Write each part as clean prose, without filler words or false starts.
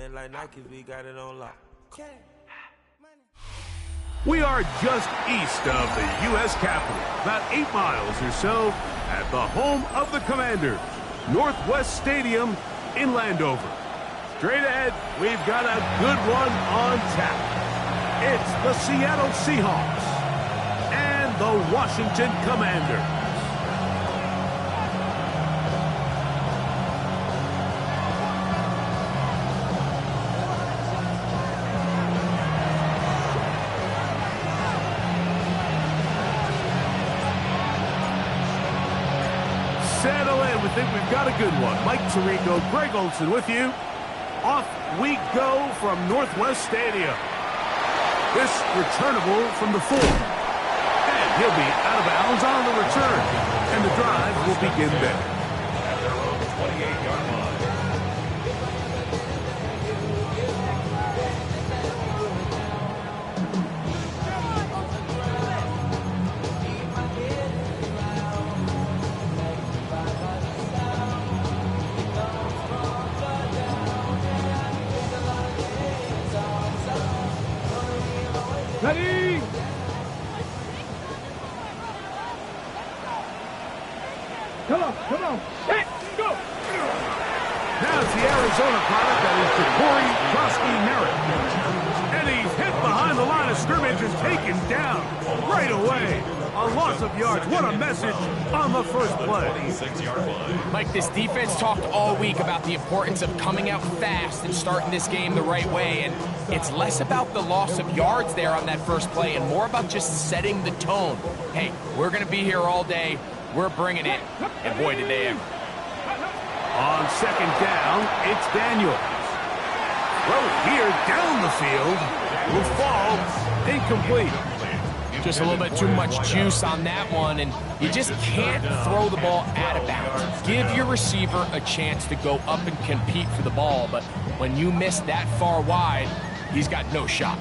Then like Nike, we got it on lock. We are just east of the U.S. Capitol, about 8 miles or so, at the home of the Commanders, Northwest Stadium in Landover. Straight ahead, we've got a good one on tap. It's the Seattle Seahawks and the Washington Commanders. Settle in. We think we've got a good one. Mike Tirico, Greg Olson with you. Off we go from Northwest Stadium. This returnable from the 4. And he'll be out of bounds on the return. And the drive will begin there. At their own 28-yard line. Ready? Come on. Set, go! Now it's the Arizona product that is Corey Krosky Merritt. And he's hit behind the line of scrimmage and taken down right away. A loss of yards. What a message on the first play. 26-yard line. Mike, this defense talked all week about the importance of coming out fast and starting this game the right way, and it's less about the loss of yards there on that first play and more about just setting the tone. Hey, we're going to be here all day. We're bringing it. And boy, did they ever. On second down, it's Daniels. Throw here down the field. Will fall incomplete. Just a little bit too much juice on that one, and you just can't throw the ball out of bounds. Give your receiver a chance to go up and compete for the ball, but when you miss that far wide, he's got no shot.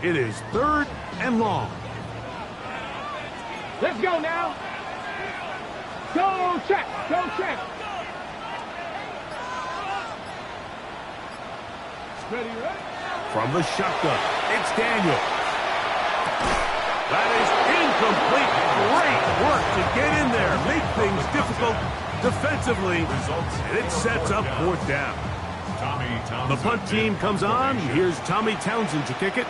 It is 3rd and long. Let's go now. Go check. Ready? From the shotgun, it's Daniel. That is incomplete. Great work to get in there, make things difficult defensively, and it sets up 4th down. The punt team comes on. Here's Tommy Townsend to kick it.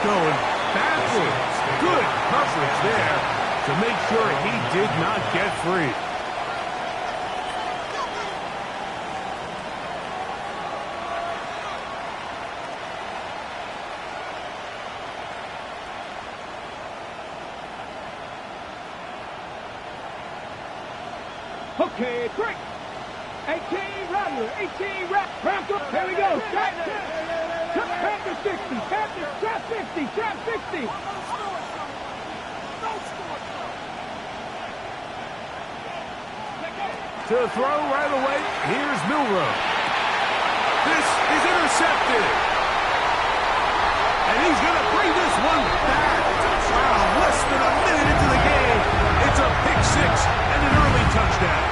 Going backwards. Good coverage there to make sure he did not get free. Okay, break. 18 Rattler, 18 Rattler. Here we go. Panther 60, Panther, trap 50, trap 60. To throw right away, here's Milrow. This is intercepted. And he's going to bring this one back. Wow, less than a minute into the game. It's a pick 6 and an early touchdown.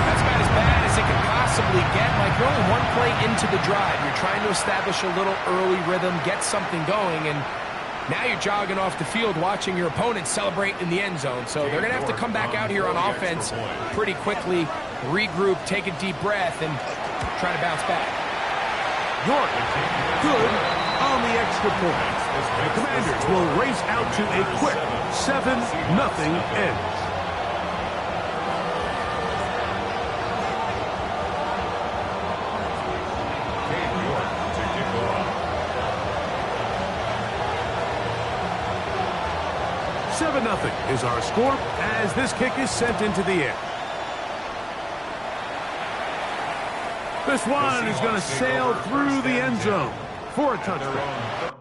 That's about as bad as it could possibly get. Like, you're only one play into the drive. You're trying to establish a little early rhythm, get something going, and now you're jogging off the field watching your opponent celebrate in the end zone. So they're going to have to come back out here on offense pretty quickly, regroup, take a deep breath, and try to bounce back. York, good on the extra point. The Commanders will race out to a quick 7-0 edge. Nothing is our score as this kick is sent into the air. This one is going to sail through the end zone for a touchdown.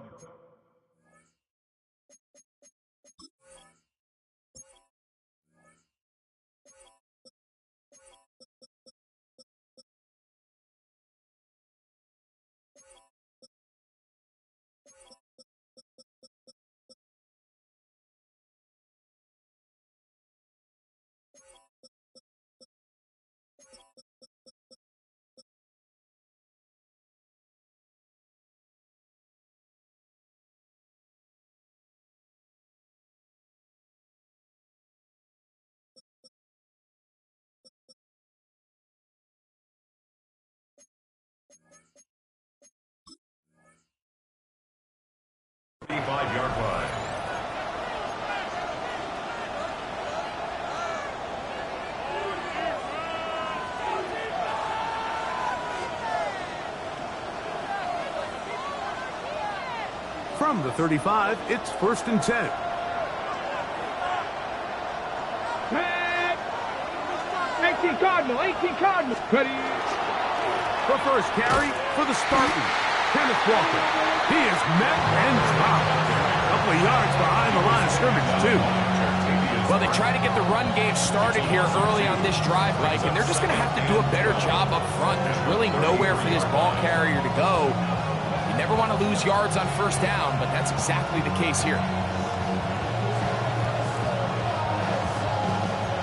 From the 35, it's 1st and 10. Tag. 18 Cardinal, 18 Cardinal. Ready. The first carry for the Spartans, Kenneth Walker. He is met and dropped. A couple of yards behind the line of scrimmage, too. Well, they try to get the run game started here early on this drive, Mike, and they're just going to have to do a better job up front. There's really nowhere for this ball carrier to go. You never want to lose yards on 1st down, but that's exactly the case here.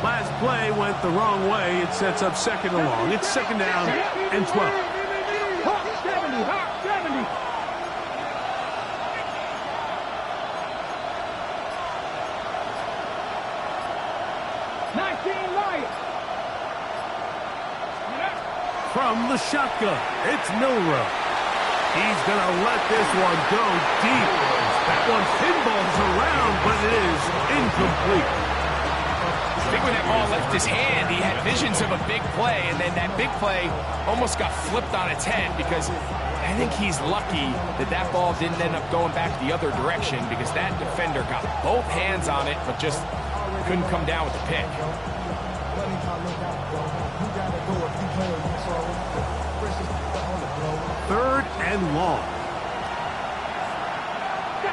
Last play went the wrong way. It sets up 2nd and long. It's 2nd down and 12. Hawk 70, Hawk 70. From the shotgun, it's Milrow. He's going to let this one go deep. That one pinballs around, but it is incomplete. I think when that ball left his hand, he had visions of a big play, and then that big play almost got flipped on its head because I think he's lucky that that ball didn't end up going back the other direction because that defender got both hands on it, but just couldn't come down with the pick. 3rd and long.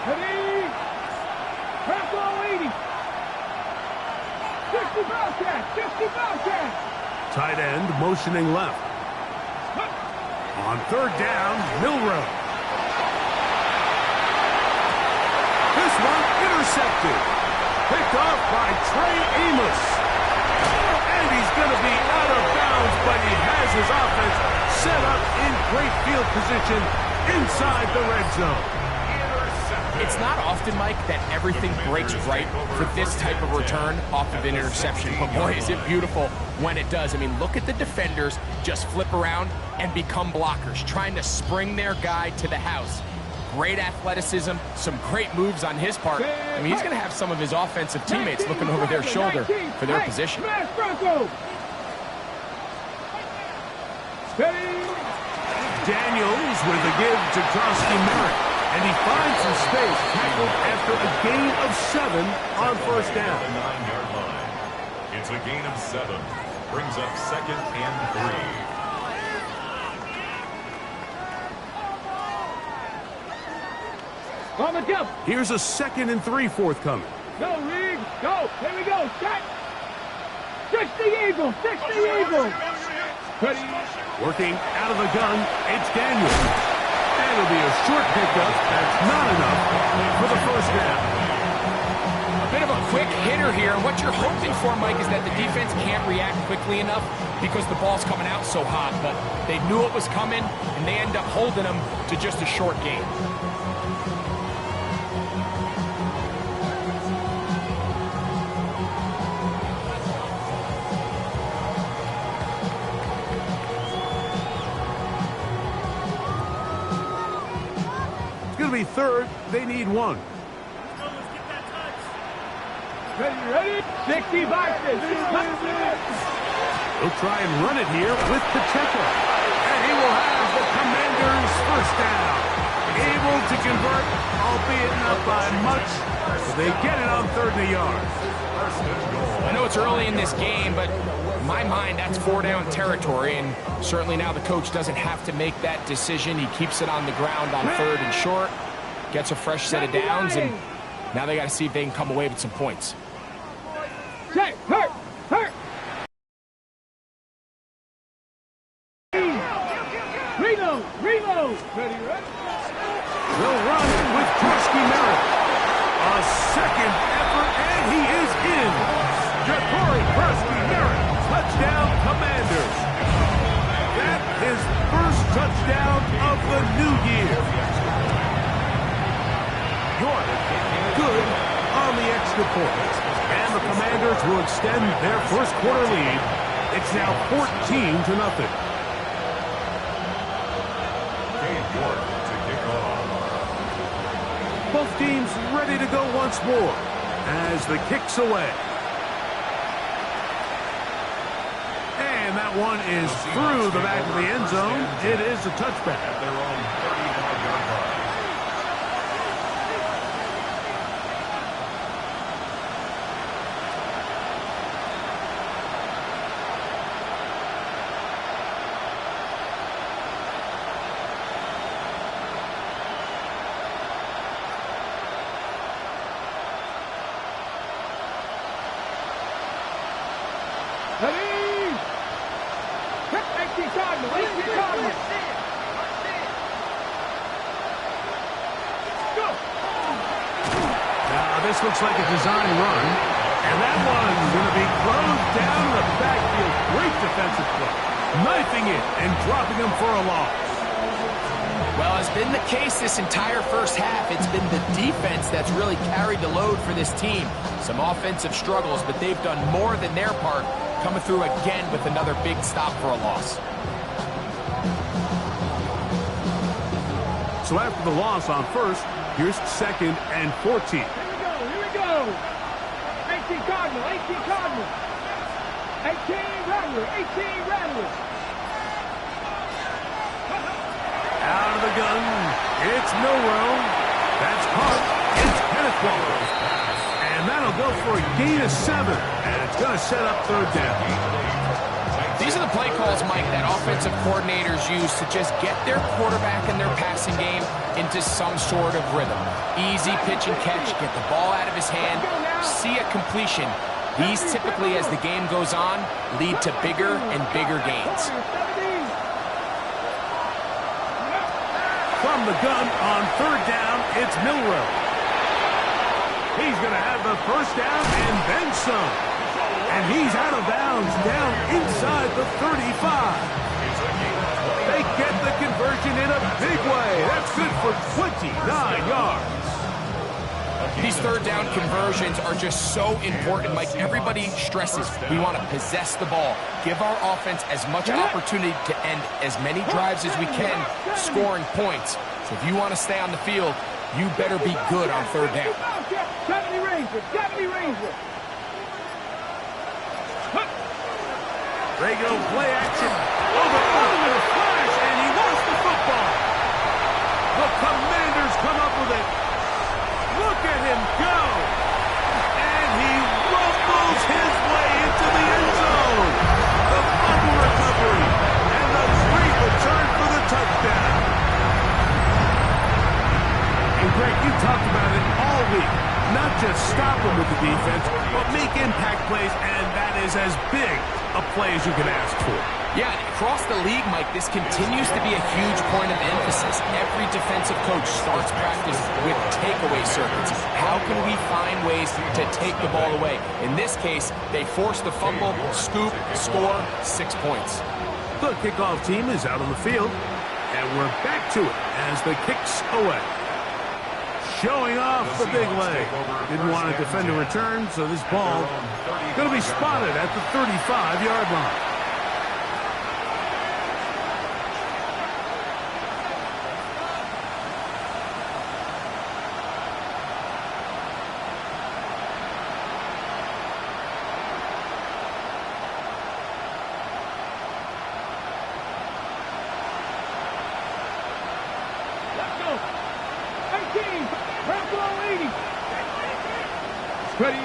Ready. Bronco 80. 60 Bobcat, 60 Bobcat. Tight end motioning left. On 3rd down, Milrow. This one intercepted. Picked off by Trey Amos. And he's going to be out of bounds, but he has his offense set up in great field position inside the red zone. It's not often, Mike, that everything breaks right for this type of return off of an interception. But boy, is it beautiful when it does. I mean, look at the defenders just flip around and become blockers, trying to spring their guy to the house. Great athleticism, some great moves on his part. I mean, he's going to have some of his offensive teammates looking over their shoulder for their position. Daniels with a give to Krosky Merritt. And he finds some space, tackled after a gain of 7 on 1st down. 9-yard line. It's a gain of 7. Brings up 2nd and 3. On the jump. Here's a 2nd and 3 forthcoming. Go, Riggs. Go. Here we go. Shot. 60 Eagles. 60 Eagles. Ready. Working out of the gun, it's Daniels. And it'll be a short pickup. That's not enough for the 1st down. A bit of a quick hitter here. And what you're hoping for, Mike, is that the defense can't react quickly enough because the ball's coming out so hot. But they knew it was coming, and they end up holding them to just a short gain. Going to be 3rd. They need 1. Ready? 60 boxes. He'll try and run it here with Pacheco. And he will have the Commanders' 1st down. Able to convert, albeit not by much. But they get it on 3rd and a yard. I know it's early in this game, but in my mind, that's 4-down territory, and certainly now the coach doesn't have to make that decision. He keeps it on the ground on 3rd and short, gets a fresh set of downs, and now they got to see if they can come away with some points. Hurt. Reload. Ready. They'll run with Krosky Merritt. A 2nd effort, and he is in. Ja'Cory Krosky Merritt, touchdown Commanders. That is 1st touchdown of the new year. York, good on the extra point. And the Commanders will extend their 1st quarter lead. It's now 14-0. York to kick off. Both teams ready to go once more as the kick's away. And that one is through the back of the end zone. It is a touchback. At their own 35-yard line. Now this looks like a design run. And that one's going to be closed down in the backfield. Great defensive play. Knifing it and dropping him for a loss. Well, as been the case this entire first half, it's been the defense that's really carried the load for this team. Some offensive struggles, but they've done more than their part, coming through again with another big stop for a loss. So after the loss on first, here's 2nd and 14. Here we go. 18 Cardinal, 18 Cardinal. 18 Rattler, 18 Rattler. Out of the gun, it's Milrow. That's caught. It's Kenneth Walker. And that'll go for a gain of 7. And it's going to set up 3rd down. These are the play calls, Mike, that offensive coordinators use to just get their quarterback and their passing game into some sort of rhythm. Easy pitch and catch, get the ball out of his hand, see a completion. These typically, as the game goes on, lead to bigger and bigger gains. From the gun on 3rd down, it's Milrow. He's going to have the 1st down and then some. And he's out of bounds down inside the 35. They get the conversion in a big way. That's good for 29 yards. These 3rd down conversions are just so important. Like everybody stresses, we want to possess the ball, give our offense as much opportunity to end as many drives as we can, scoring points. So if you want to stay on the field, you better be good on 3rd down. 70 Ranger. Regular play action. Over with a flash, and he lost the football. The Commanders come up with it. Look at him go. And he rumbles his way into the end zone. The fumble recovery and the great return for the touchdown. And Greg, you talked about it all week. Not just stop him with the defense, but make impact plays, and that is as big a play as you can ask for. Yeah, across the league, Mike, this continues to be a huge point of emphasis. Every defensive coach starts practice with takeaway circuits. How can we find ways to take the ball away? In this case, they force the fumble, scoop, score, 6 points. The kickoff team is out on the field, and we're back to it as the kick's away. Showing off the big leg. Didn't want to defend a return, so this ball going to be spotted at the 35-yard line. Let's go. 18. Broncos 80. Ready.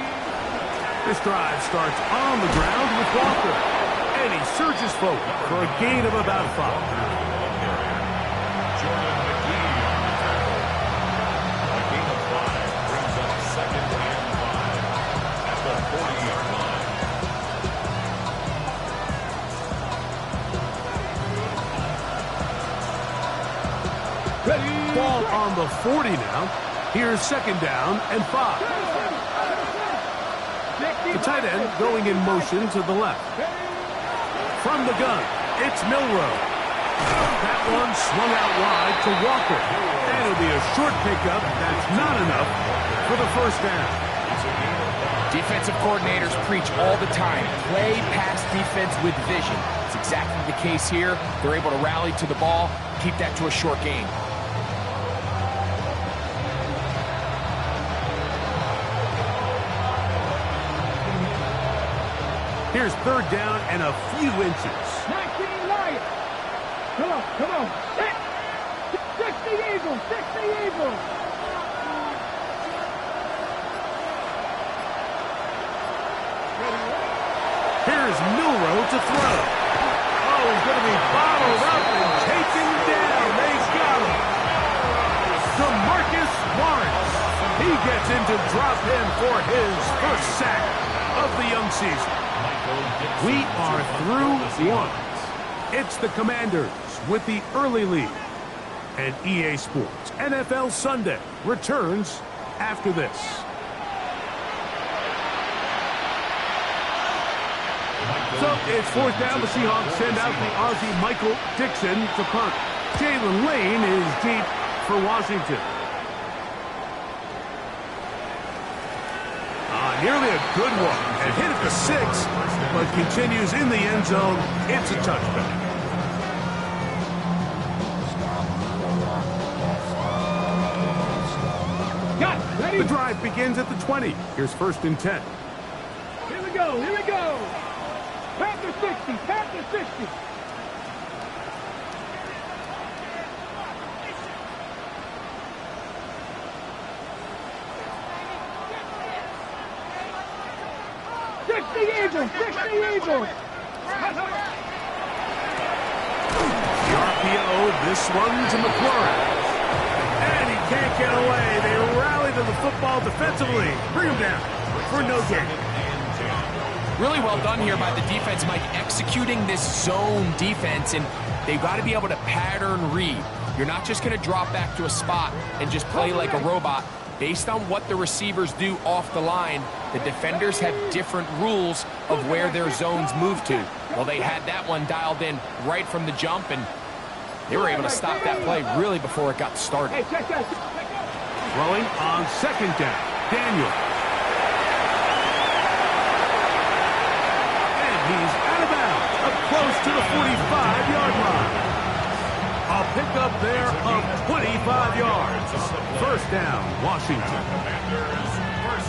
This drive starts on the ground with Walker, and he surges forward for a gain of about 5. Ball on the 40 now. Here's 2nd down and 5. The tight end going in motion to the left. From the gun, it's Milrow. That one swung out wide to Walker. And it'll be a short pickup. That's not enough for the 1st down. Defensive coordinators preach all the time, play pass defense with vision. It's exactly the case here. They're able to rally to the ball, keep that to a short gain. Here's 3rd down and a few inches. 19 Lions. Come on. 60 Eagles. Here's Milrow to throw. Oh, he's going to be bottled up and taken down. They got him. DeMarcus Lawrence. He gets into drop in for his 1st sack of the young season. We are through 1. It's the Commanders with the early lead. And EA Sports NFL Sunday returns after this. So it's fourth down. The Seahawks send out the Aussie Michael Dixon to punt. Jalen Lane is deep for Washington. Nearly a good one. And hit at the 6, but continues in the end zone. It's a touchback. The drive begins at the 20. Here's 1st and 10. Here we go, here we go. Panther 60, Panther 60. The Eagles. The RPO, this one to McLaurin. And he can't get away. They rally to the football defensively. Bring him down for no gain. Really well done here by the defense, Mike, executing this zone defense, and they've got to be able to pattern read. You're not just going to drop back to a spot and just play like a robot. Based on what the receivers do off the line, the defenders have different rules of where their zones move to. Well, they had that one dialed in right from the jump, and they were able to stop that play really before it got started. Throwing on 2nd down, Daniel. And he's out of bounds, up close to the 45-yard line. A pickup there of 25 yards. 1st down, Washington.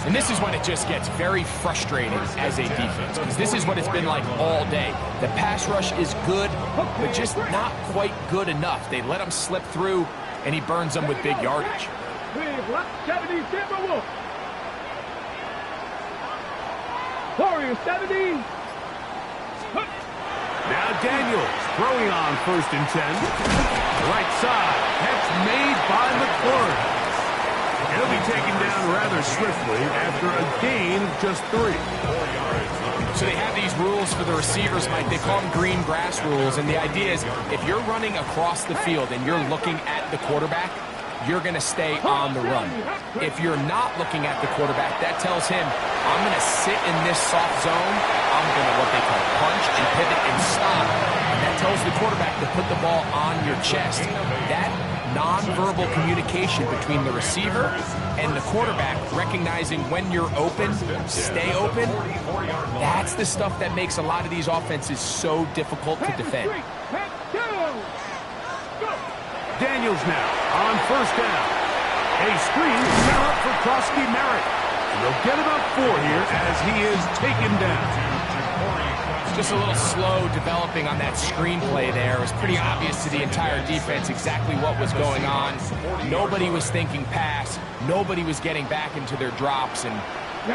And this is when it just gets very frustrating as a defense, because this is what it's been like all day. The pass rush is good, but just not quite good enough. They let him slip through, and he burns them with big yardage. 70 Timberwolves. Warriors 70. Now Daniels throwing on 1st and 10. Right side. Catch made by McLaurin. He'll be taken down rather swiftly after a gain of just 3. So they have these rules for the receivers, Mike. They call them green grass rules. And the idea is if you're running across the field and you're looking at the quarterback, you're going to stay on the run. If you're not looking at the quarterback, that tells him, I'm going to sit in this soft zone. I'm going to what they call punch and pivot and stop. And that tells the quarterback to put the ball on your chest. That nonverbal communication between the receiver and the quarterback, recognizing when you're open, stay open, that's the stuff that makes a lot of these offenses so difficult to defend. Daniels now on 1st down. A screen set up for Krosky Merritt. They'll get about 4 here as he is taken down. Just a little slow developing on that screenplay there. It was pretty obvious to the entire defense exactly what was going on. Nobody was thinking pass. Nobody was getting back into their drops, and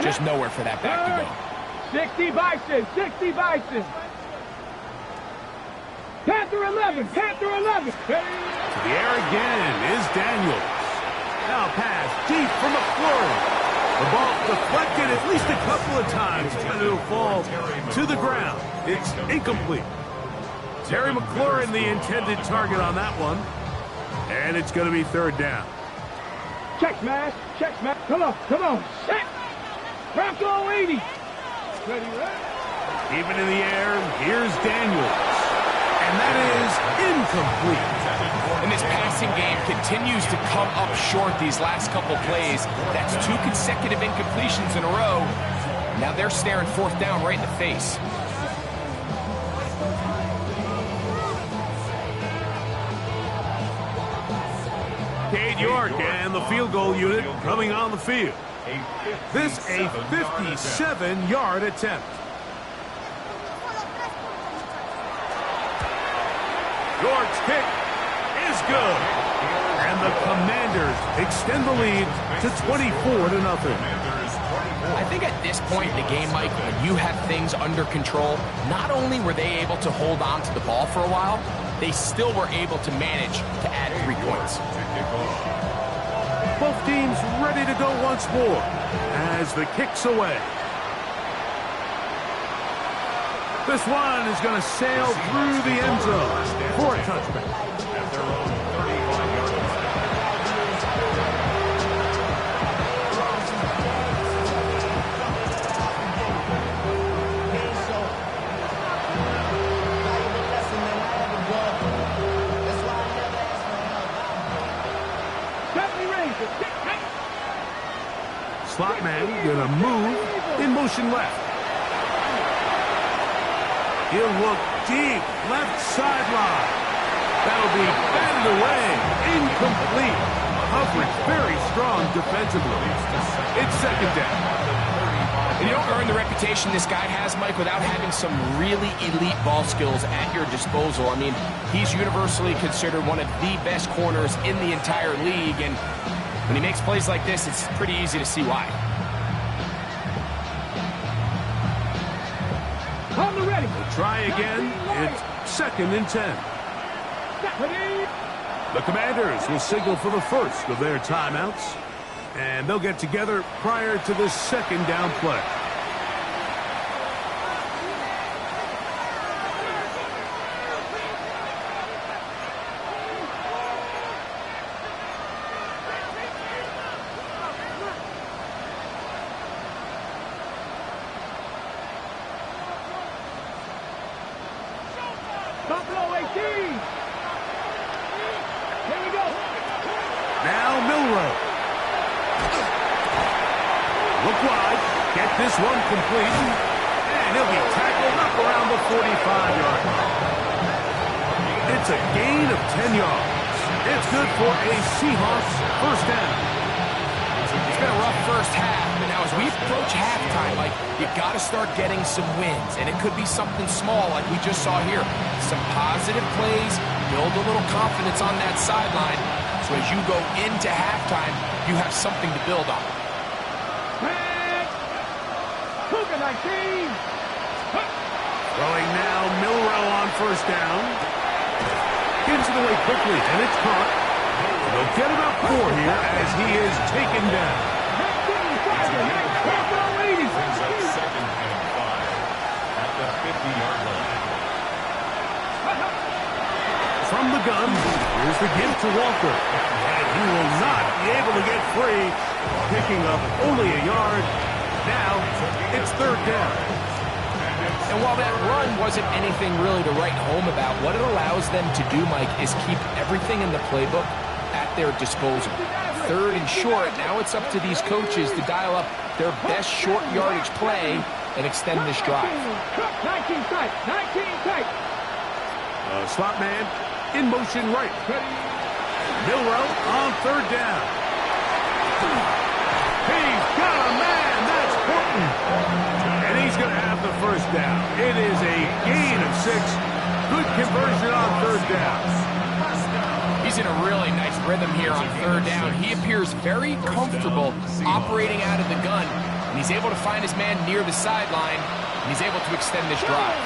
just nowhere for that back to go. 60 Bison, 60 Bison. Panther 11, Panther 11. To the air again is Daniels. Now pass deep from McLaurin. The ball deflected at least a couple of times, and it'll fall to the ground. It's incomplete. Terry McLaurin, the intended target on that one. And it's going to be 3rd down. Check smash, come on, set. Bronco 80. Ready, Even in the air, here's Daniels. And that is incomplete. And this passing game continues to come up short these last couple plays. That's 2 consecutive incompletions in a row. Now they're staring 4th down right in the face. Cade York and the field goal unit coming on the field. This a 57-yard attempt. York's kick is good. And the Commanders extend the lead to 24-0. I think at this point in the game, Mike, when you have things under control, not only were they able to hold on to the ball for a while, they still were able to manage to add 3 points. Both teams ready to go once more as the kick's away. This one is going to sail through the end zone for a touchback. At their own 35-yard line. Slot man going to move in motion left. He'll look deep, left sideline. That'll be batted away, incomplete. Coverage very strong defensively. It's second down. And you don't earn the reputation this guy has, Mike, without having some really elite ball skills at your disposal. I mean, he's universally considered one of the best corners in the entire league, and when he makes plays like this, it's pretty easy to see why. On the ready. We'll try again. It's second and 10. The Commanders will signal for the first of their timeouts, and they'll get together prior to the second down play. Buffalo 18. Here we go. Now Milrow. Look wide. Get this one complete. And he'll be tackled up around the 45-yard line. It's a gain of 10 yards. It's good for a Seahawks first down. It's been a rough first half, but now as we approach halftime, like, you got to start getting some wins, and it could be something small like we just saw here. Some positive plays, build a little confidence on that sideline, so as you go into halftime, you have something to build on. Cougar 19. Throwing now, Milrow on first down. Gives it away quickly, and it's caught. They'll get about 4 here as he is taken down. Brings up second and 5 at the 50-yard line. From the gun, here's the give to Walker. And he will not be able to get free. Picking up only a yard. Now, it's third down. And while that run wasn't anything really to write home about, what it allows them to do, Mike, is keep everything in the playbook at their disposal. Third and short, now it's up to these coaches to dial up their best short yardage play and extend this drive. 19 tight. 19 tight. Slot man in motion right. Milrow on third down. He's got a man. That's Horton. And he's going to have the first down. It is a gain of 6. Good conversion on third down. He's in a really nice rhythm here on third down. He appears very comfortable operating out of the gun, and he's able to find his man near the sideline, and he's able to extend this drive.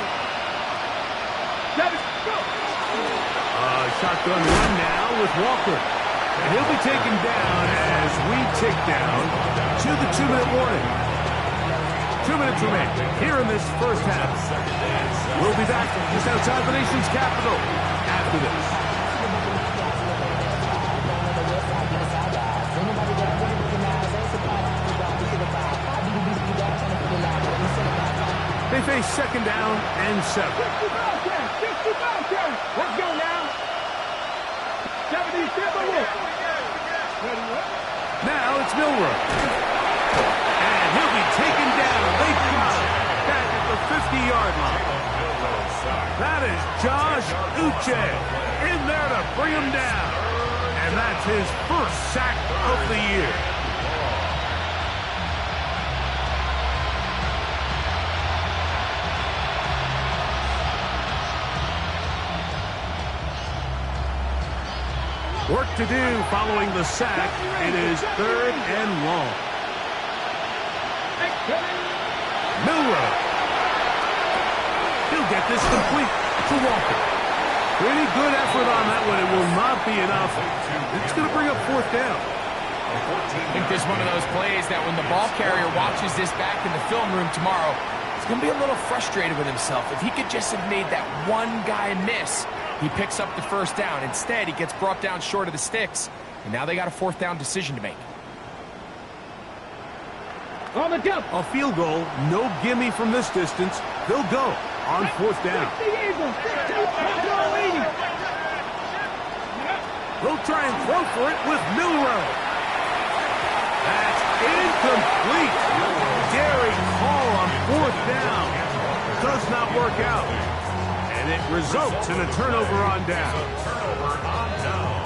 Shotgun run now with Walker. And he'll be taken down as we tick down to the 2-minute warning. 2 minutes remaining here in this first half. We'll be back just outside the nation's capital after this. They face second down and 7. 65 10. Let's go now. 77. Now it's Milrow. And he'll be taken down. They got him back at the 50-yard line. That is Josh Uche in there to bring him down. And that's his first sack of the year. Work to do following the sack. It is third and long. Milrow. He'll get this complete to Walker. Pretty good effort on that one. It will not be enough. It's going to bring up fourth down. I think there's one of those plays that when the ball carrier watches this back in the film room tomorrow, it's going to be a little frustrated with himself. If he could just have made that one guy miss, he picks up the first down. Instead, he gets brought down short of the sticks, and now they got a fourth down decision to make. On the jump. A field goal, no gimme from this distance. They'll go on fourth down. They'll try and throw for it with Milrow. That's incomplete. Daring call on fourth down. Does not work out. And it results in a turnover on down.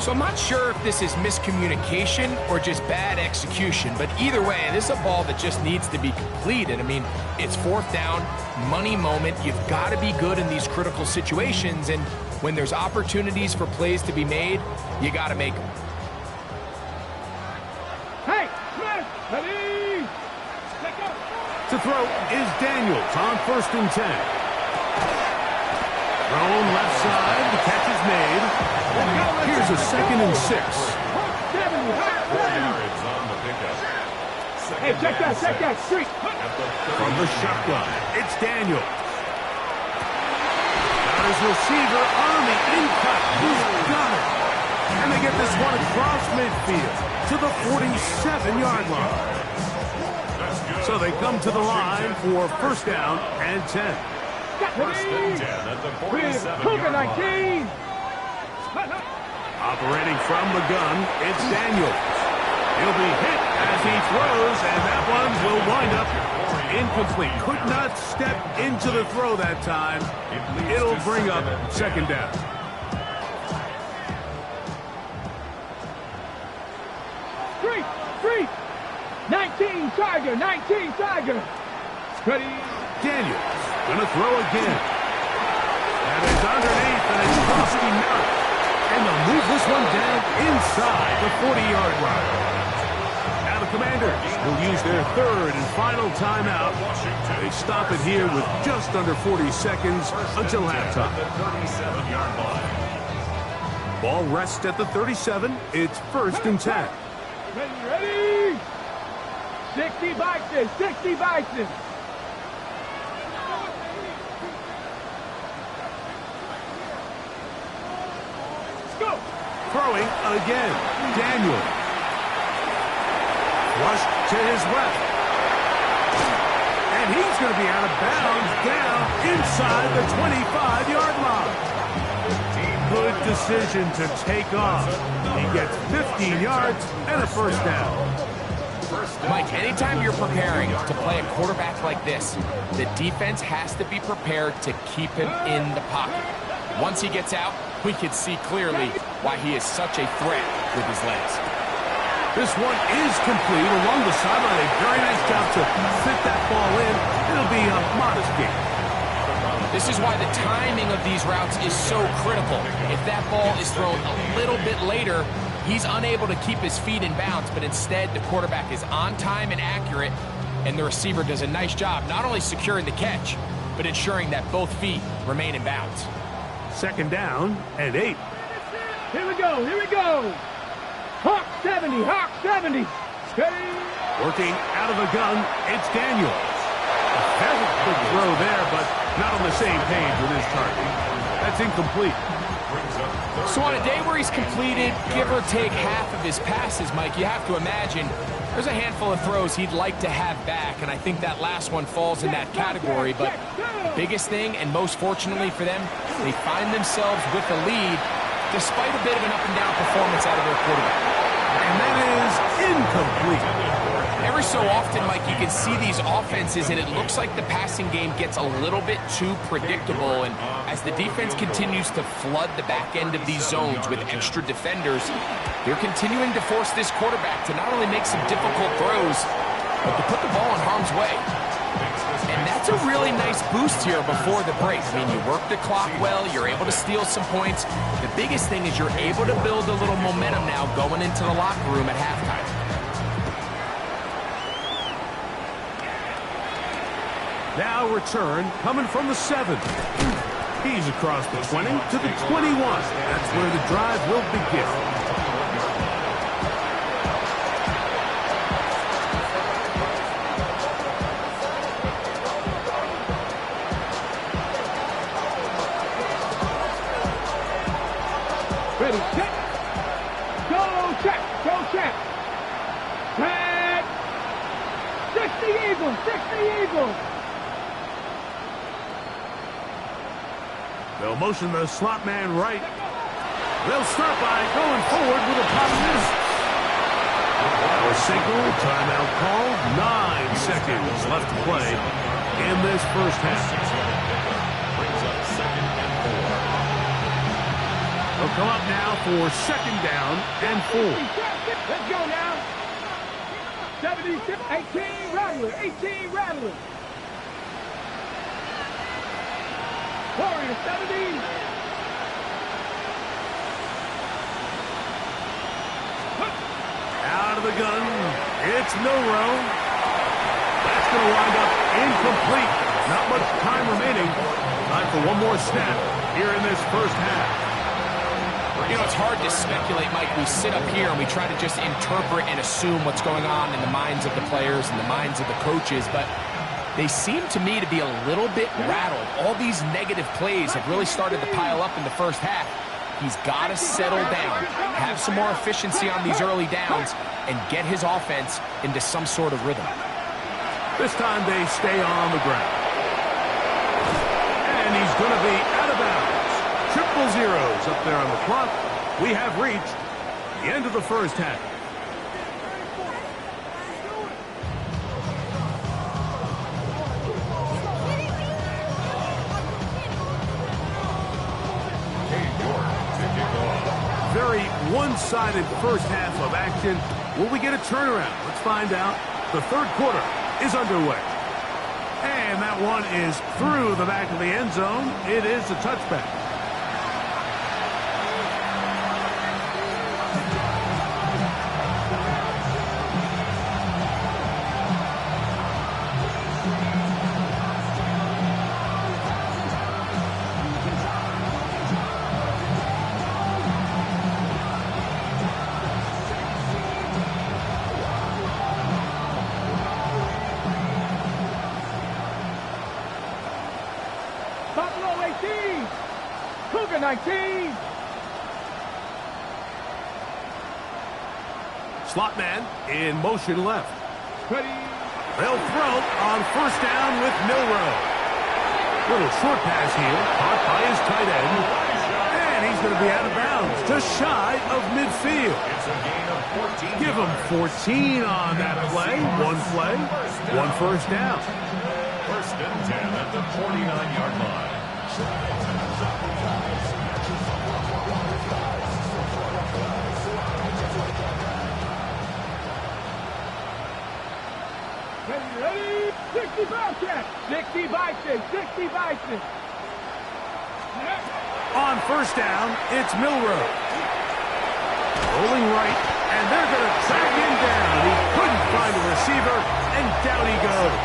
So I'm not sure if this is miscommunication or just bad execution, but either way, this is a ball that just needs to be completed. I mean, it's fourth down, money moment. You've got to be good in these critical situations, and when there's opportunities for plays to be made, you got to make them. Hey, Smith, ready? To throw is Daniels on 1st and 10. Thrown left side, the catch is made. Here's a 2nd and 6. Hey, check that streak. From the shotgun, it's Daniels. Got his receiver on the in-cut. He's got it. And they get this one across midfield to the 47-yard line. So they come to the line for 1st down and 10. First and 10 at the 47-yard line. Operating from the gun, it's Daniels. He'll be hit as he throws, and that one will wind up incomplete. Could not step into the throw that time. It'll bring up 2nd down. Streak. 19 Tiger. Ready? Daniels gonna throw again. That is underneath, and it's costing Merritt. And they'll move this one down inside the 40-yard line. Now the Commanders will use their 3rd and final timeout. They stop it here with just under 40 seconds until halftime. Ball rests at the 37. It's 1st and 10. Ready? 60 Bison. Go. Throwing again. Daniels. Rushed to his left. And he's going to be out of bounds down inside the 25-yard line. Good decision to take off. He gets 15 yards and a 1st down. Mike, anytime you're preparing to play a quarterback like this, the defense has to be prepared to keep him in the pocket. Once he gets out, we can see clearly why he is such a threat with his legs. This one is complete along the sideline. A very nice job to fit that ball in. It'll be a modest gain. This is why the timing of these routes is so critical. If that ball is thrown a little bit later, he's unable to keep his feet in bounds, but instead the quarterback is on time and accurate, and the receiver does a nice job not only securing the catch, but ensuring that both feet remain in bounds. 2nd down and 8. Here we go. Hawk 70. Steady. Working out of the gun, it's Daniels. A very good throw there, but not on the same page with his target. That's incomplete. So on a day where he's completed, give or take half of his passes, Mike, you have to imagine there's a handful of throws he'd like to have back, and I think that last one falls in that category. But the biggest thing, and most fortunately for them, they find themselves with the lead despite a bit of an up-and-down performance out of their quarterback. And that is incomplete. Every so often, Mike, you can see these offenses, and it looks like the passing game gets a little bit too predictable. And as the defense continues to flood the back end of these zones with extra defenders, they're continuing to force this quarterback to not only make some difficult throws, but to put the ball in harm's way. And that's a really nice boost here before the break. I mean, you work the clock well, you're able to steal some points. The biggest thing is you're able to build a little momentum now going into the locker room at halftime. Now return coming from the 7. He's across the 20 to the 21. That's where the drive will begin. ready. Check. Go check. Go check. Tag. 60 Eagles. 60 Eagles. They'll motion the slot man right. They'll start by going forward with a pop miss. Our signal, timeout call, 9 seconds left to play in this first half. Brings up 2nd and 4. They'll come up now for 2nd down and 4. Let's go now. 76, 18 Rattler, 18 Rattler. Warrior 70. Out of the gun, it's Milrow. That's going to wind up incomplete. Not much time remaining. Time for one more snap here in this first half. You know, it's hard to speculate, Mike. We sit up here and we try to just interpret and assume what's going on in the minds of the players and the minds of the coaches, but they seem to me to be a little bit rattled. All these negative plays have really started to pile up in the first half. He's got to settle down, have some more efficiency on these early downs, and get his offense into some sort of rhythm. This time they stay on the ground. And he's going to be out of bounds. 0-0 up there on the clock. We have reached the end of the first half. Very one-sided first half of action. Will we get a turnaround? Let's find out. The third quarter is underway. And that one is through the back of the end zone. It is a touchback. Buffalo 18. Cougar 19. Slot man in motion left. Ready. They'll throw on first down with Milrow. Little short pass here, caught by his tight end. And he's going to be out of bounds, just shy of midfield. It's a gain of 14. Give him 14 on that play. One play, one first down. 1st and 10 at the 49-yard line. Ready. 60 Bison. 60 Bison. 60 Bison. On first down, it's Milrow. Rolling right, and they're going to track him down. He couldn't find a receiver, and down he goes.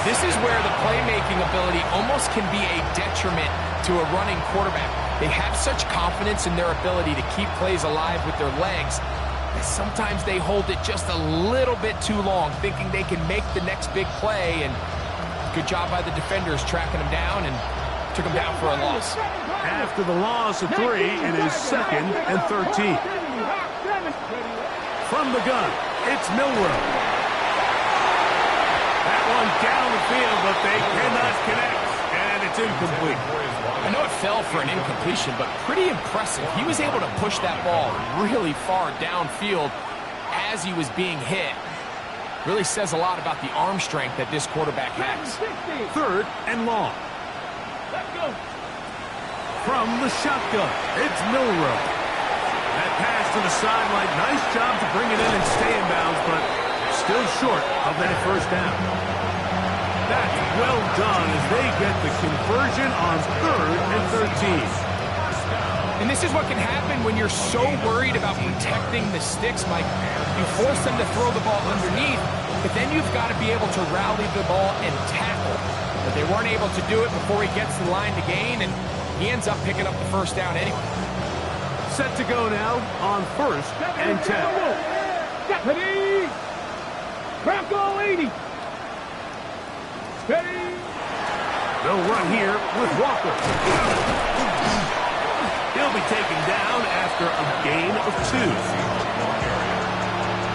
This is where the playmaking ability almost can be a detriment to a running quarterback. They have such confidence in their ability to keep plays alive with their legs that sometimes they hold it just a little bit too long, thinking they can make the next big play, and good job by the defenders tracking him down and took him down for a loss. After the loss of 3, it is 2nd and 13. From the gun, it's Milrow. That one down the field, but they cannot connect, and it's incomplete. I know it fell for an incompletion, but pretty impressive. He was able to push that ball really far downfield as he was being hit. Really says a lot about the arm strength that this quarterback has. 3rd and long. Let's go. From the shotgun, it's Milrow. That pass to the sideline, nice job to bring it in and stay in bounds, but still short of that first down. That's well done as they get the conversion on 3rd and 13. And this is what can happen when you're so worried about protecting the sticks, Mike. You force them to throw the ball underneath, but then you've got to be able to rally the ball and tackle. But they weren't able to do it before he gets the line to gain, and he ends up picking up the first down anyway. Set to go now on 1st and 10. Ready. Bronco 80. Ready. They'll run here with Walker. He'll He'll be taken down after a gain of 2.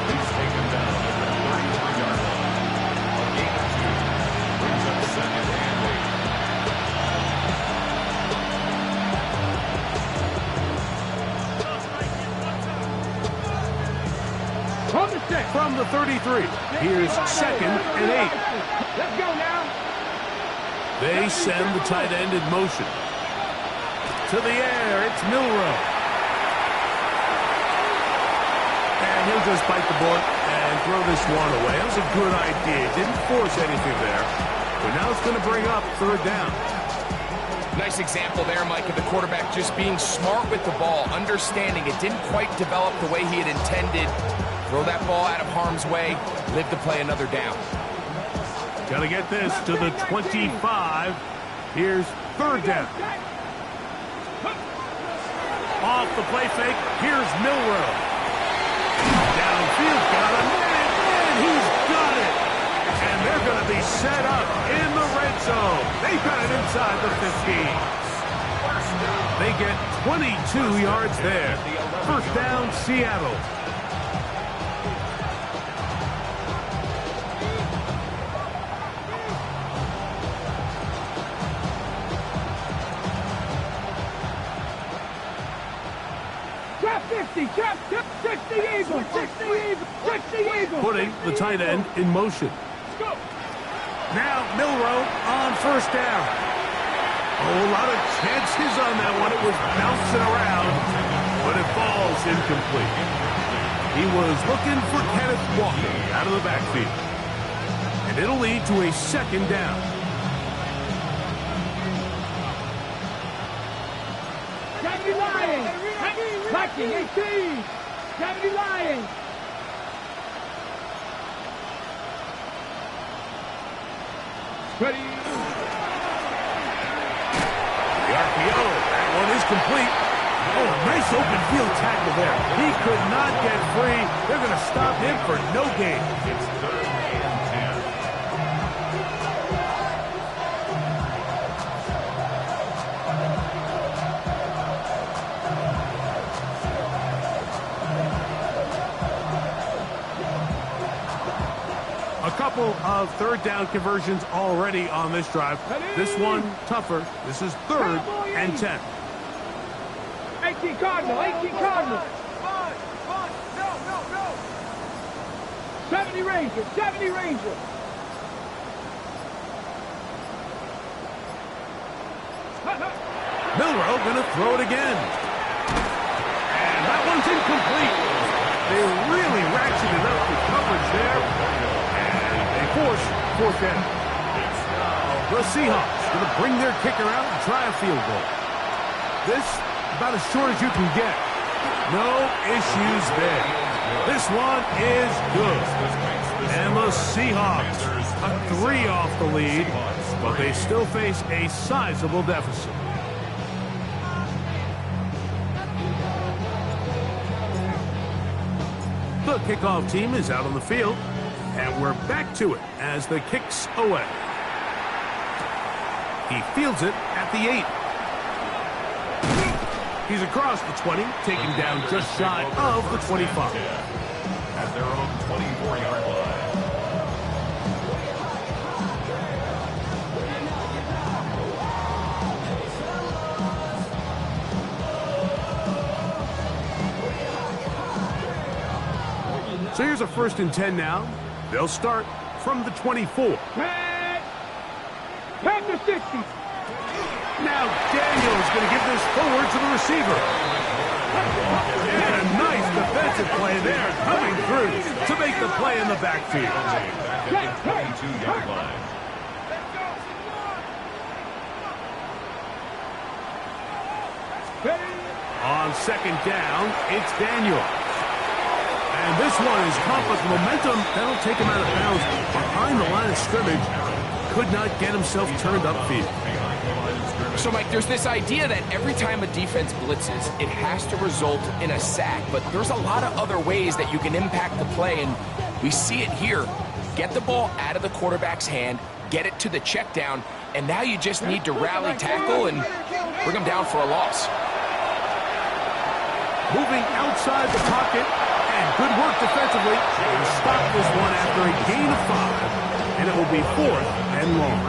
He's taken down at the 33-yard line. A gain of 2 brings up second and 8. From the 33, here's second and 8. Let's go now. They send the tight end in motion. To the air, it's Milrow. And he'll just bite the bullet and throw this one away. That was a good idea. Didn't force anything there. But now it's going to bring up third down. Nice example there, Mike, of the quarterback just being smart with the ball, understanding it didn't quite develop the way he had intended. Throw that ball out of harm's way, live to play another down. Got to get this to the 25. Here's third down. Off the play fake, here's Milrow. Downfield, got him, and he's got it. And they're going to be set up in the red zone. They've got it inside the 15. They get 22 yards there. First down, Seattle. Putting the tight end in motion. Now Milrow on first down. Oh, a lot of chances on that one. It was bouncing around, but it falls incomplete. He was looking for Kenneth Walker out of the backfield. And it'll lead to a second down. Blocking 18. 70 Lions. Ready. The RPO. That one is complete. Oh, nice open field tackle there. He could not get free. They're going to stop him for no gain. It's third and 10. A couple of third down conversions already on this drive. This one tougher. This is third and 10. 18 Cardinal, 18 Cardinal. 70 Rangers, 70 Rangers. Milrow going to throw it again. And that one's incomplete. They really ratcheted up the coverage there. And they force fourth down. The Seahawks going to bring their kicker out and try a field goal. This about as short as you can get. No issues there. This one is good. And the Seahawks a 3 off the lead, but they still face a sizable deficit. The kickoff team is out on the field, and we're back to it as the kick's away. He fields it at the 8. He's across the 20, taken down just shy of the 25. At their own 24-yard line. So here's a 1st and 10 now. They'll start from the 24. Panther 60. Now Daniel's going to give this forward to the receiver. And a nice defensive play there coming through to make the play in the backfield. Back at the 22-yard line. On 2nd down, it's Daniel. And this one is caught with momentum. That'll take him out of bounds behind the line of scrimmage. Could not get himself turned upfield. So, Mike, there's this idea that every time a defense blitzes, it has to result in a sack. But there's a lot of other ways that you can impact the play, and we see it here. Get the ball out of the quarterback's hand, get it to the check down, and now you just need to rally tackle and bring them down for a loss. moving outside the pocket, and good work defensively to stop this one after a gain of 5, and it will be 4th and long.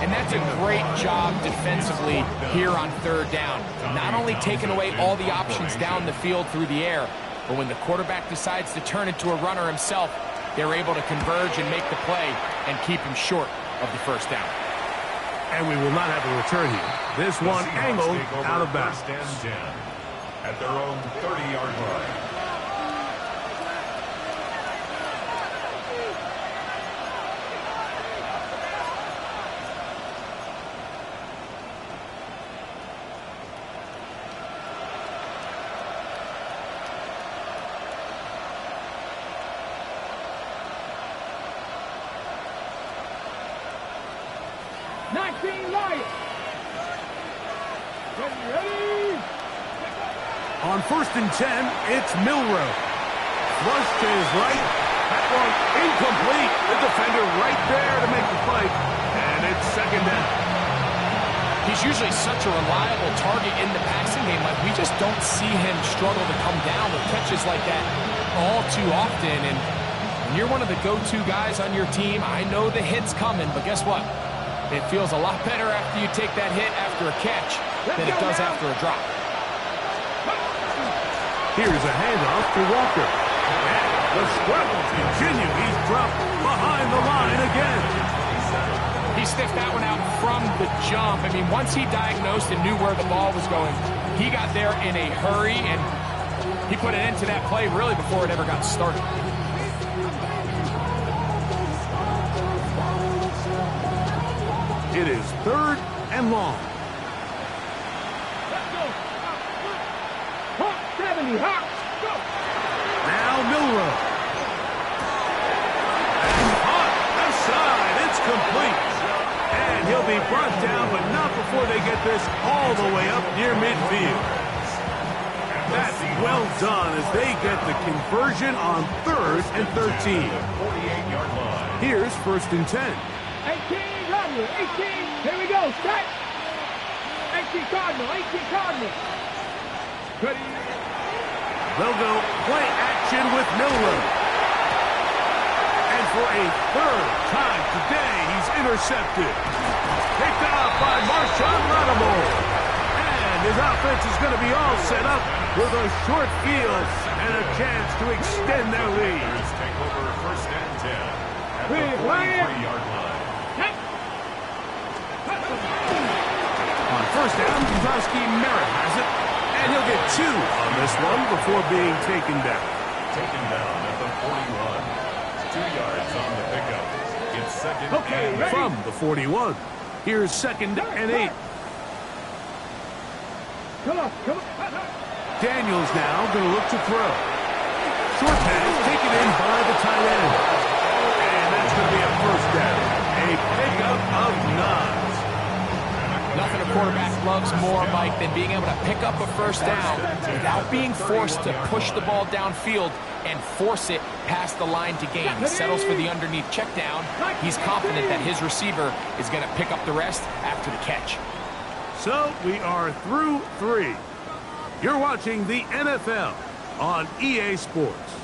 And that's a great job defensively here on 3rd down. Not only taking away all the options down the field through the air, but when the quarterback decides to turn into a runner himself, they're able to converge and make the play and keep him short of the 1st down. And we will not have a return here. This one angled out of bounds. 1st and 10 at their own 30-yard line. On 1st and 10, it's Milrow. Flush to his right. That one incomplete. The defender right there to make the play. And it's 2nd down. He's usually such a reliable target in the passing game. Like, we just don't see him struggle to come down with catches like that all too often. And when you're one of the go-to guys on your team, I know the hit's coming, but guess what? It feels a lot better after you take that hit after a catch than it does after a drop. Here's a handoff to Walker. And the struggles continue. He's dropped behind the line again. He sniffed that one out from the jump. I mean, once he diagnosed and knew where the ball was going, he got there in a hurry, and he put an end to that play really before it ever got started. It is 3rd and long. Now Milrow. And caught outside. It's complete. And he'll be brought down, but not before they get this all the way up near midfield. That's well done as they get the conversion on 3rd and 13. 48-yard line. Here's 1st and 10. 18, Rodney, 18. Here we go, set. 18 Cardinal, 18 Cardinal. Ready. They'll go play action with Milrow. And for a 3rd time today, he's intercepted. Picked off by Marshawn Lattimore. And his offense is going to be all set up with a short field and a chance to extend their lead. Take over 1st and 10 at the 43-yard line. On 1st down, Kozowski Merritt has it. And he'll get 2 on this one before being taken down. Taken down at the 41. 2 yards on the pickup. It's 2nd and 8. From the 41. Here's 2nd and 8. Come on. Daniels now going to look to throw. Short pass taken in by the tight end. And that's going to be a 1st down. A pickup of 9. Nothing a quarterback loves more, Mike, than being able to pick up a 1st down without being forced to push the ball downfield and force it past the line to gain. He settles for the underneath check down. He's confident that his receiver is going to pick up the rest after the catch. So we are through 3. You're watching the NFL on EA Sports.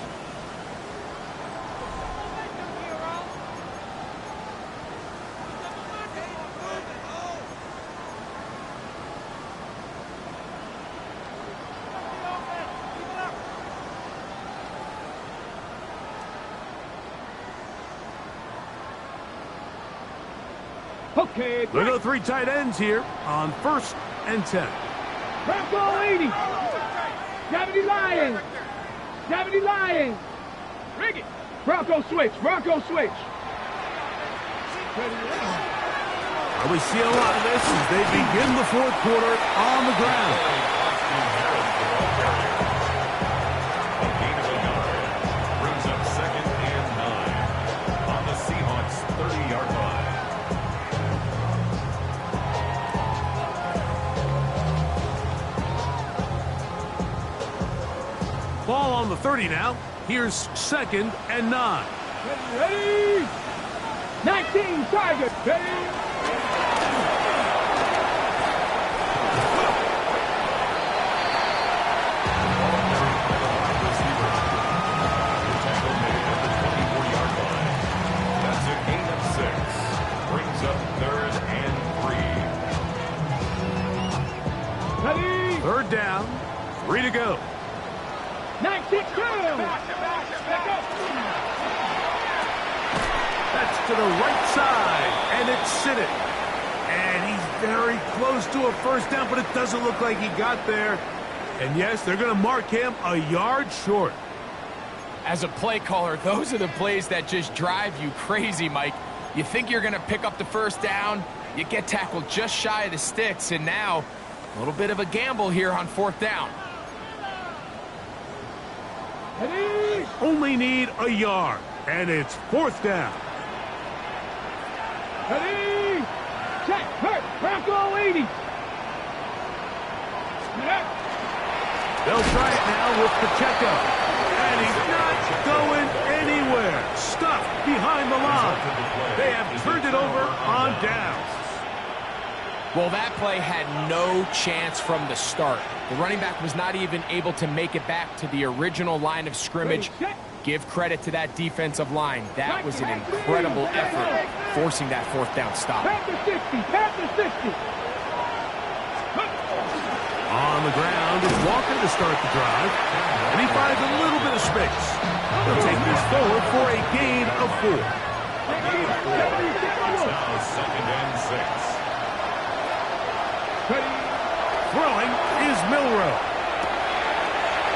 Okay. There go 3 tight ends here on 1st and 10. Bronco 80. Gravity Lions. Gravity Lions. Rig it. Bronco switch. Bronco switch. Well, we see a lot of this as they begin the 4th quarter on the ground. A gain of a yard brings up 2nd and 9 on the Seahawks' 30-yard line. Ball on the 30 now. Here's 2nd and 9. Ready? 19 Tigers. Ready? Ready? Third down, 3 to go. 9-6, That's to the right side, and it's Siddick. And he's very close to a first down, but it doesn't look like he got there. And yes, they're going to mark him a yard short. As a play caller, those are the plays that just drive you crazy, Mike. You think you're going to pick up the first down, you get tackled just shy of the sticks, and now a little bit of a gamble here on fourth down. Ready? Only need a yard, and it's fourth down. Ready? Check. Hurt. Bronco 80. They'll try it now with Pacheco. And he's not going anywhere. Stuffed behind the line. They have turned it over on downs. Well, that play had no chance from the start. The running back was not even able to make it back to the original line of scrimmage. Give credit to that defensive line. That was an incredible effort, forcing that fourth down stop. Past the 60. Past the 60. On the ground is Walker to start the drive. And he finds a little bit of space. He'll take this forward for a gain of 4. Now second and 6. Throwing is Milroe.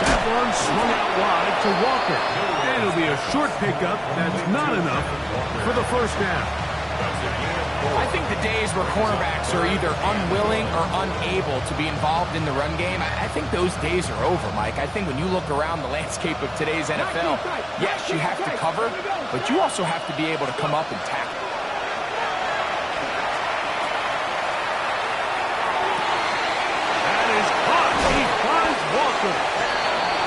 That one swung out wide to Walker. And it'll be a short pickup that's not enough for the first down. I think the days where cornerbacks are either unwilling or unable to be involved in the run game, I think those days are over, Mike. I think when you look around the landscape of today's NFL, yes, you have to cover, but you also have to be able to come up and tackle. That is caught. He finds Walker.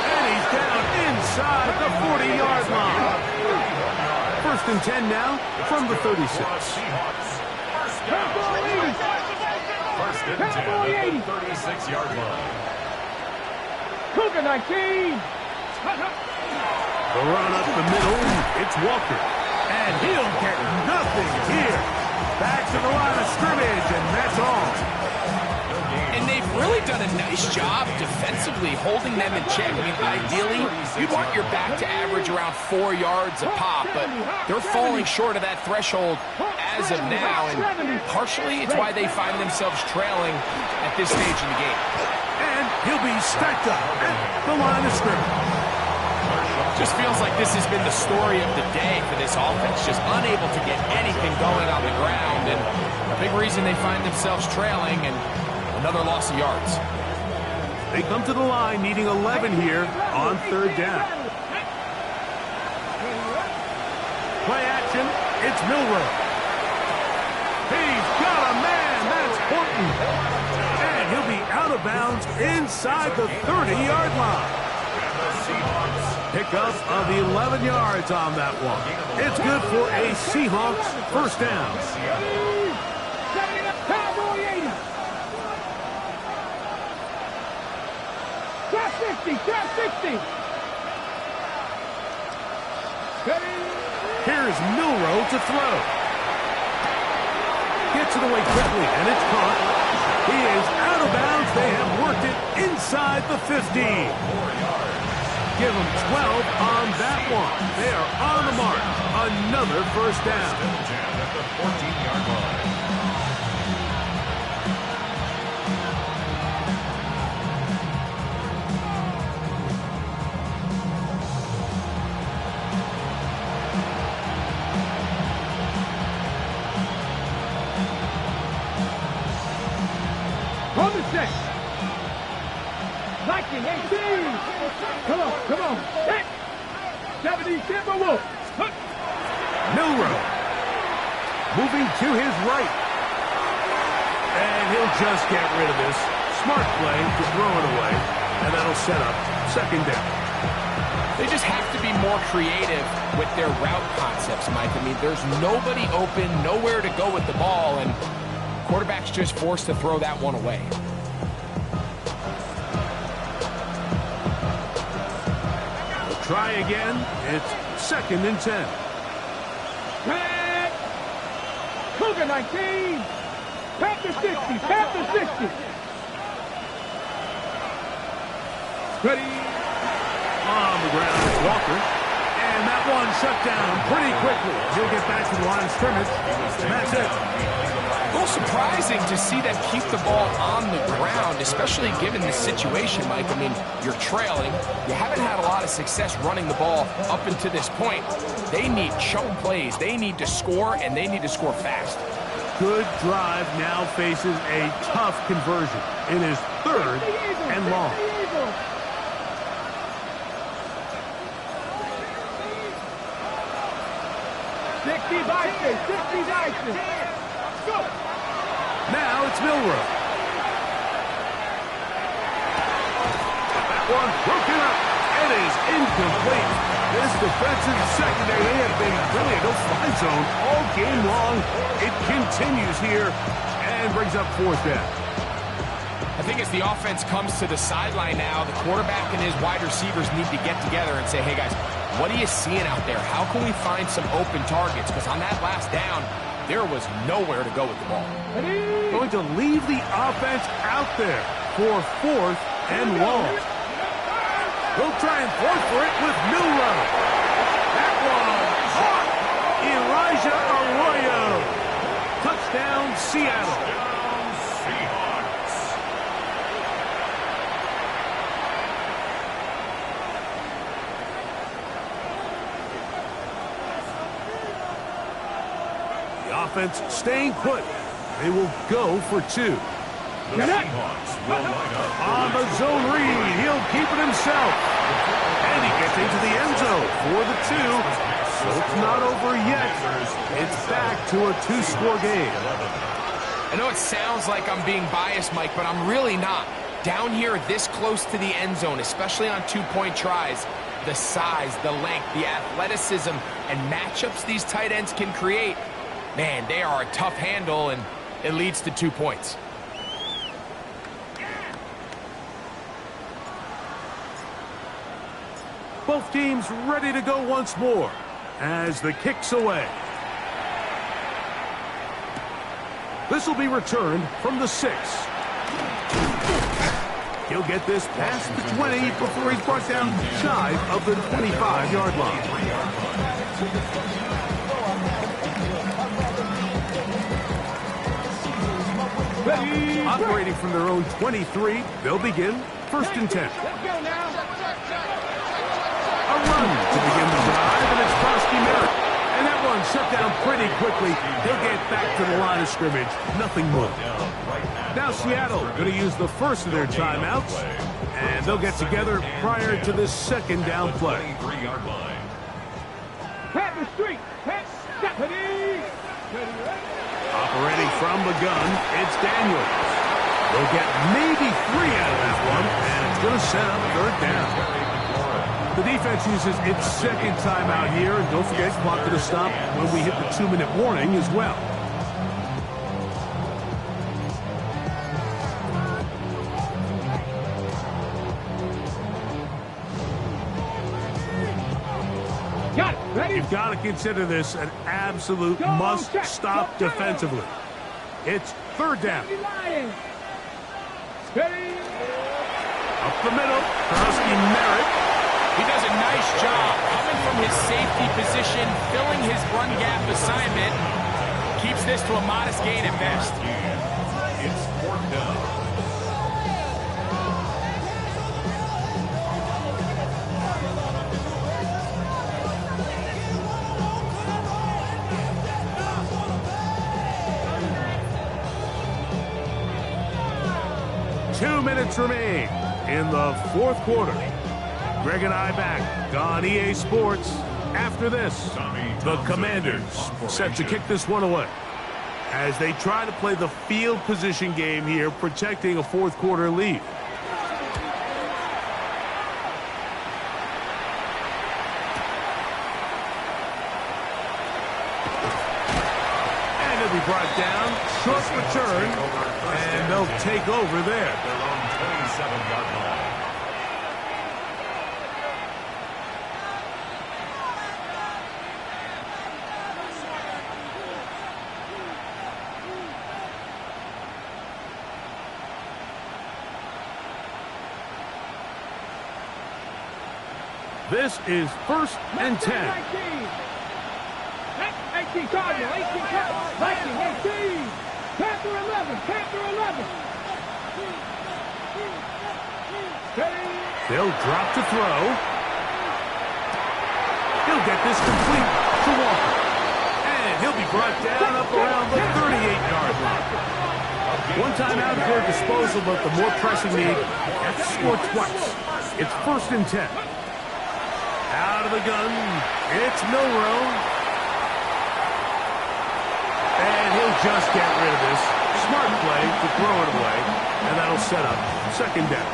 And he's down inside the 40-yard line. First and 10 now from the 36. First and 10 at the 36-yard line. Cougar 19. The run up the middle, it's Walker. And he'll get nothing here. Back to the line of scrimmage, and that's all. And they've really done a nice job defensively holding them in check. I mean, ideally, you'd want your back to average around 4 yards a pop, but they're falling short of that threshold as of now, and partially it's why they find themselves trailing at this stage in the game. And he'll be stacked up at the line of scrimmage. Just feels like this has been the story of the day for this offense, just unable to get anything going on the ground, and a big reason they find themselves trailing, and another loss of yards. They come to the line needing 11 here on third down. Play action, it's Milroe. He's got a man, that's Horton. And he'll be out of bounds inside the 30-yard line. Pickup of 11 yards on that one. It's good for a Seahawks first down. Cowboy 80. Trap 60. Trap 60. Here's Milroe to throw. Gets it away quickly, and it's caught. He is out of bounds. They have worked it inside the 15. Give them 12 on that one. They are on the mark. Another first down. At the 14-yard line. On the set. 19, 18. Come on, come on. 70 Timberwolves. Milroe moving to his right. And he'll just get rid of this. Smart play to throw it away. And that'll set up second down. They just have to be more creative with their route concepts, Mike. I mean, there's nobody open, nowhere to go with the ball, and quarterback's just forced to throw that one away. They'll try again. It's second and 10. Cougar 19. Panther 60. Panther 60. Ready. On the ground, it's Walker. And that one shut down pretty quickly. He'll get back to the line of scrimmage. And that's it. A little surprising to see them keep the ball on the ground, especially given the situation, Mike. I mean, you're trailing. You haven't had a lot of success running the ball up until this point. They need chunk plays. They need to score, and they need to score fast. Good drive now faces a tough conversion. It is 3rd and long. 60 Vices, 60 Vices. Go. Now it's Milrow. That one broken up. It is incomplete. This defensive secondary, they have been really a no-fly zone all game long. It continues here and brings up 4th down. I think as the offense comes to the sideline now, the quarterback and his wide receivers need to get together and say, hey, guys, what are you seeing out there? How can we find some open targets? Because on that last down, there was nowhere to go with the ball. Going to leave the offense out there for 4th and long. We'll try and force for it with Milrow. That one caught. Elijah Arroyo. Touchdown, Seattle. Offense staying put. They will go for 2. The Seahawks will line up on the zone read. He'll keep it himself. And he gets into the end zone for the 2. So it's not over yet. It's back to a 2-score game. I know it sounds like I'm being biased, Mike, but I'm really not. Down here this close to the end zone, especially on 2-point tries, the size, the length, the athleticism, and matchups these tight ends can create, man, they are a tough handle, and it leads to 2 points. Both teams ready to go once more as the kick's away. This will be returned from the 6. He'll get this past the 20 before he's brought down shy of the 25-yard line. Operating from their own 23, they'll begin 1st and 10. Let's go now. A run to begin the drive, and it's Frosty Merritt. And that one shut down pretty quickly. He'll get back to the line of scrimmage. Nothing more. Now Seattle going to use the first of their timeouts, and they'll get together prior to this 2nd down play. Panther Street. Operating from the gun, it's Daniels. They'll get maybe 3 out of that one, and it's going to set up 3rd down. The defense uses its 2nd timeout here, and don't forget, clock going to stop when we hit the 2-minute warning as well. Got it. Ready? You've got to consider this an absolute must-stop defensively. It's 3rd down. Ready? Up the middle, Frosty Merritt. He does a nice job coming from his safety position, filling his run gap assignment. Keeps this to a modest gain at best. It's 4th down. Two minutes remain in the 4th quarter. Greg and I back on EA Sports. After this, the Commanders set to kick this one away as they try to play the field position game here, protecting a 4th quarter lead. And it'll be brought down, short return, and they'll take over there. Their own 27-yard line. This is 1st and 10. 18 Cardinal, 18 Cardinal, 18. Panther 11, Panther 11. They'll drop to throw. He'll get this complete to Walker. And he'll be brought down up around the 38-yard line. One timeout for disposal, but the more pressing need, have to score twice. It's 1st and 10. Out of the gun, it's Milrow. And he'll just get rid of this. Smart play to throw it away, and that'll set up 2nd down.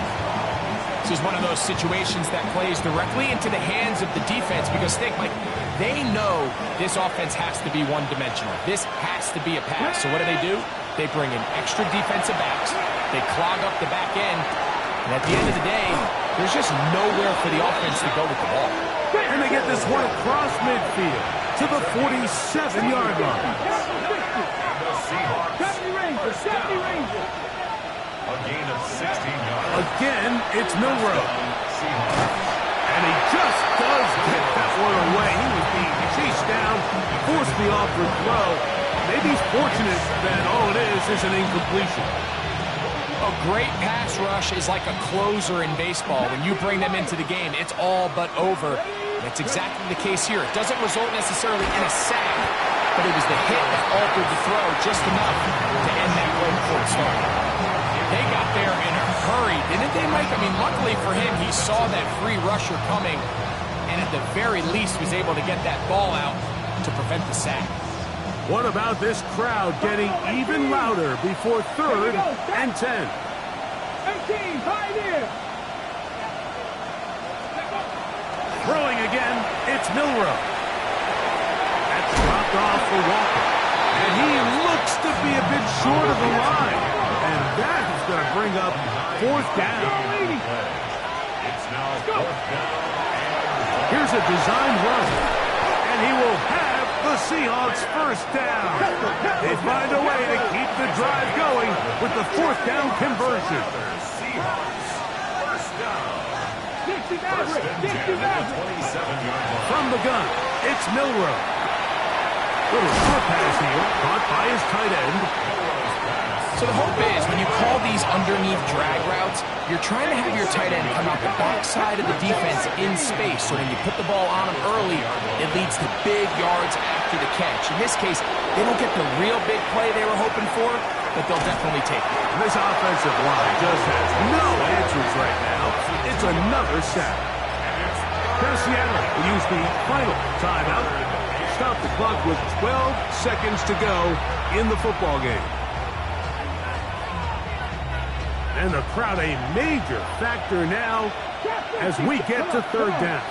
This is one of those situations that plays directly into the hands of the defense because think, like, they know this offense has to be one-dimensional. This has to be a pass. So what do? They bring in extra defensive backs. They clog up the back end. And at the end of the day, there's just nowhere for the offense to go with the ball. And they get this one across midfield to the 47-yard line. The Seahawks. 70 Rangers. A gain of 16 yards. Again, it's Milrow. Seahawks. And he just does get that one away. He was being chased down, forced the awkward throw. Maybe he's fortunate that all it is an incompletion. A great pass rush is like a closer in baseball. When you bring them into the game, it's all but over. And that's exactly the case here. It doesn't result necessarily in a sack, but it was the hit that altered the throw just enough to end that way before it started. They got there in a hurry, didn't they, Mike? I mean, luckily for him, he saw that free rusher coming, and at the very least was able to get that ball out to prevent the sack. What about this crowd getting even louder before 3rd and 10? 18, Pioneer. Throwing again, it's Milrow. That's dropped off for Walker. And he looks to be a bit short of the line. And that is going to bring up 4th down. It's now 4th down. Here's a designed run. And he will have the Seahawks 1st down. They find a way to keep the drive going with the 4th down conversion. Seahawks. 1st down. 60 Maverick. 60 Maverick. 27-yard line. From the gun, it's Milrow. Little short pass here, caught by his tight end. So the hope is when you call these underneath drag routes, you're trying to have your tight end come out the backside of the defense in space. So when you put the ball on him early, it leads to big yards after the catch. In this case, they don't get the real big play they were hoping for, but they'll definitely take it. This offensive line just has no answers right now. It's another sack. Cassiano will use the final timeout. Stop the clock with 12 seconds to go in the football game. And the crowd a major factor now as we get to 3rd down.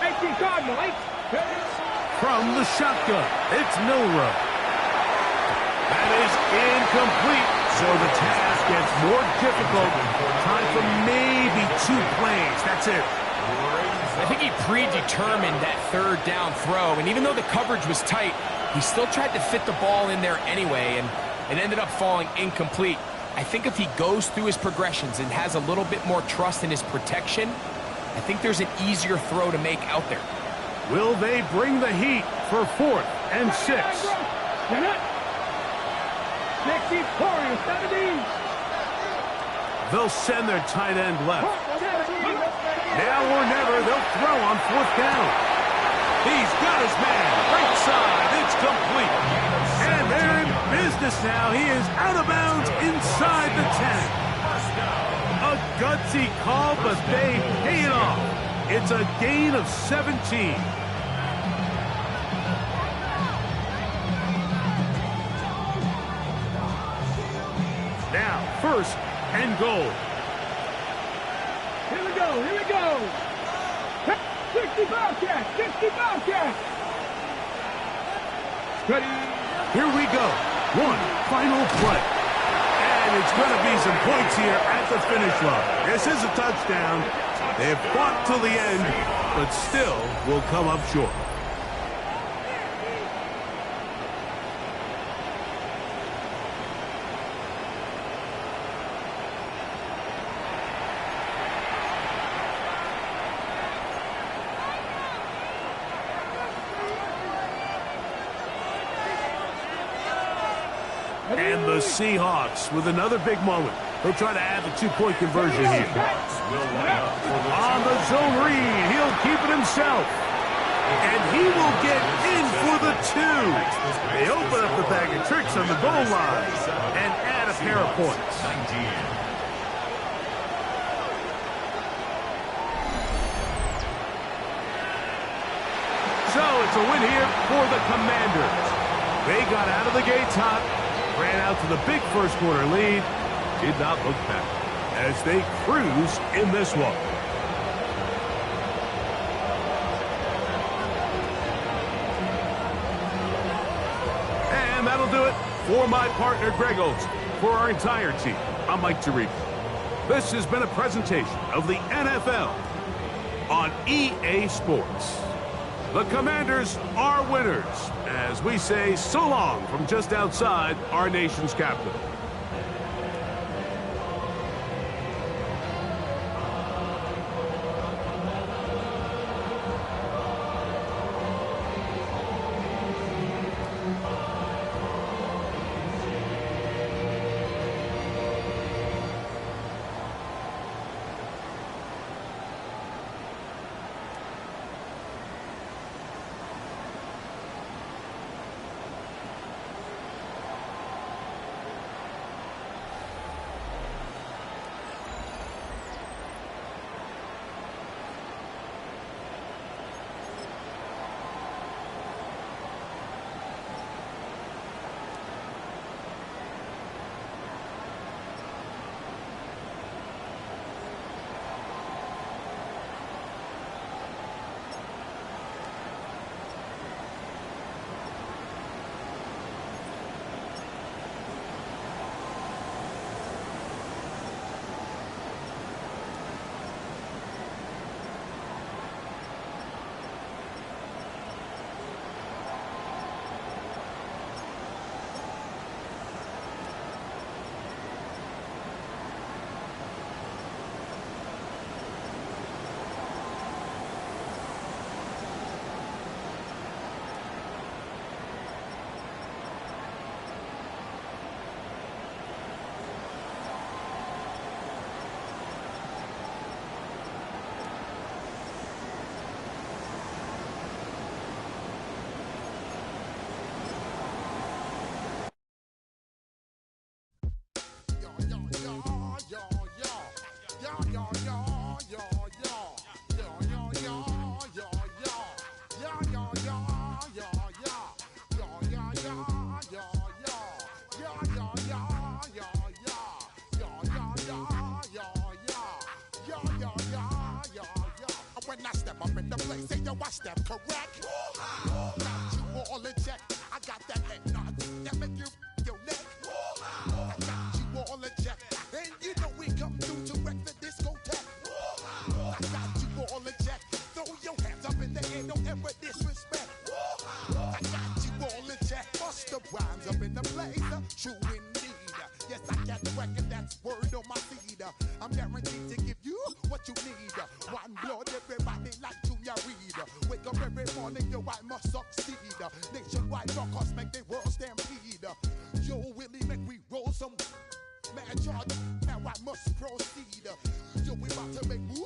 18 Cardinal, 8. From the shotgun, it's Milrow. That is incomplete, so the task gets more difficult. Time for maybe 2 plays. That's it. I think he predetermined that 3rd down throw, and even though the coverage was tight, he still tried to fit the ball in there anyway, and it ended up falling incomplete. I think if he goes through his progressions and has a little bit more trust in his protection, I think there's an easier throw to make out there. Will they bring the heat for 4th and 6? 60 Warriors, 70. They'll send their tight end left. Now or never, they'll throw on 4th down. He's got his man. Right side. It's complete. And they're in business now. He is out of bounds inside the 10. A gutsy call, but they pay it off. It's a gain of 17. Now, 1st and goal. Here we go. 60 Bobcats, 60 Bobcats. Ready. Here we go. One final play. And it's going to be some points here at the finish line. This is a touchdown. They have fought till the end, but still will come up short. And the Seahawks with another big moment. They'll try to add the two-point conversion here. On the zone read, he'll keep it himself. And he will get in for the two. They open up the bag of tricks on the goal line and add a pair of points. 19. So it's a win here for the Commanders. They got out of the gates hot, ran out to the big first quarter lead, did not look back as they cruise in this one. And that'll do it for my partner Greg Olson. For our entire team, I'm Mike Tirico. This has been a presentation of the NFL on EA Sports. The Commanders are winners, as we say so long from just outside our nation's capital. Watch them correct. Got you all in check. I got that head nod that make you your neck. I got you all in check. And you know we come through to wreck the discotheque. I got you all in check. Throw your hands up in the air, don't ever disrespect. I got you all in check. Bust the rhymes up in the place. True indeed. Yes, I got the record that's word on my feed. I'm guaranteed to give you what you need. One blood, everybody like Junior Reed. Wake up every morning, yo, I must succeed. Nationwide rockers make the world stampede. Yo, Willie, make we roll some mad charge. Now I must proceed. Yo, we about to make moves.